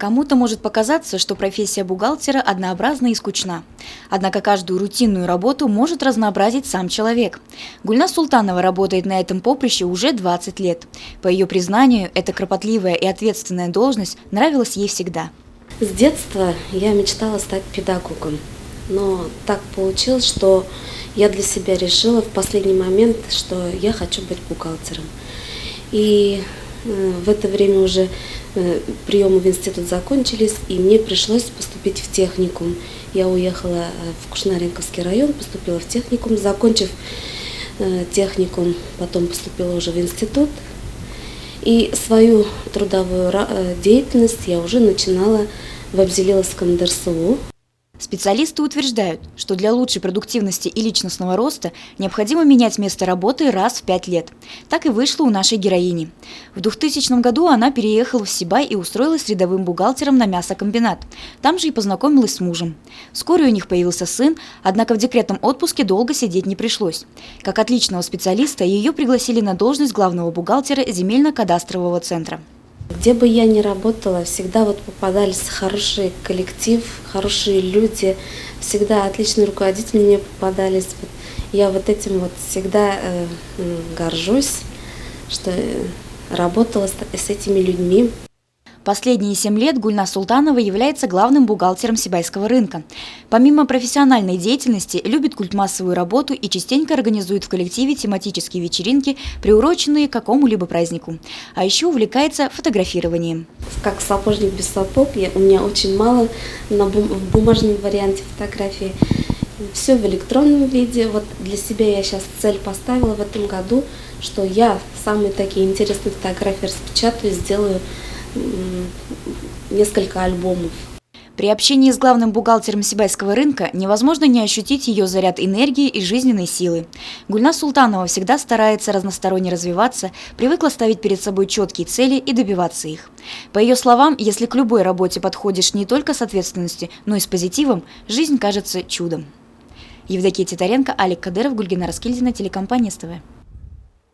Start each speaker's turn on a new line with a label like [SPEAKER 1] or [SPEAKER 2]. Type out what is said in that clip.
[SPEAKER 1] Кому-то может показаться, что профессия бухгалтера однообразна и скучна. Однако каждую рутинную работу может разнообразить сам человек. Гульназ Султанова работает на этом поприще уже 20 лет. По ее признанию, эта кропотливая и ответственная должность нравилась ей всегда.
[SPEAKER 2] С детства я мечтала стать педагогом, но так получилось, что я для себя решила в последний момент, что я хочу быть бухгалтером. И в это время уже приемы в институт закончились, и мне пришлось поступить в техникум. Я уехала в Кушнаренковский район, поступила в техникум, закончив техникум, потом поступила уже в институт. И свою трудовую деятельность я уже начинала в Абзелиловском ДРСУ.
[SPEAKER 1] Специалисты утверждают, что для лучшей продуктивности и личностного роста необходимо менять место работы раз в 5 лет. Так и вышло у нашей героини. В 2000 году она переехала в Сибай и устроилась рядовым бухгалтером на мясокомбинат. Там же и познакомилась с мужем. Вскоре у них появился сын, однако в декретном отпуске долго сидеть не пришлось. Как отличного специалиста ее пригласили на должность главного бухгалтера земельно-кадастрового центра.
[SPEAKER 2] Где бы я ни работала, всегда попадались хороший коллектив, хорошие люди, всегда отличные руководители мне попадались. Я этим всегда горжусь, что работала с этими людьми.
[SPEAKER 1] Последние 7 лет Гульназ Султанова является главным бухгалтером Сибайского рынка. Помимо профессиональной деятельности, любит культмассовую работу и частенько организует в коллективе тематические вечеринки, приуроченные к какому-либо празднику. А еще увлекается фотографированием.
[SPEAKER 2] Как сапожник без сапог, у меня очень мало в бумажном варианте фотографии. Все в электронном виде. Для себя я сейчас цель поставила в этом году, что я самые такие интересные фотографии распечатаю, сделаю несколько альбомов.
[SPEAKER 1] При общении с главным бухгалтером Сибайского рынка невозможно не ощутить ее заряд энергии и жизненной силы. Гульназ Султанова всегда старается разносторонне развиваться, привыкла ставить перед собой четкие цели и добиваться их. По ее словам, если к любой работе подходишь не только с ответственностью, но и с позитивом, жизнь кажется чудом. Евдокия Титаренко, Алик Кадыров, Гульгина Раскильдина, телекомпания СТВ.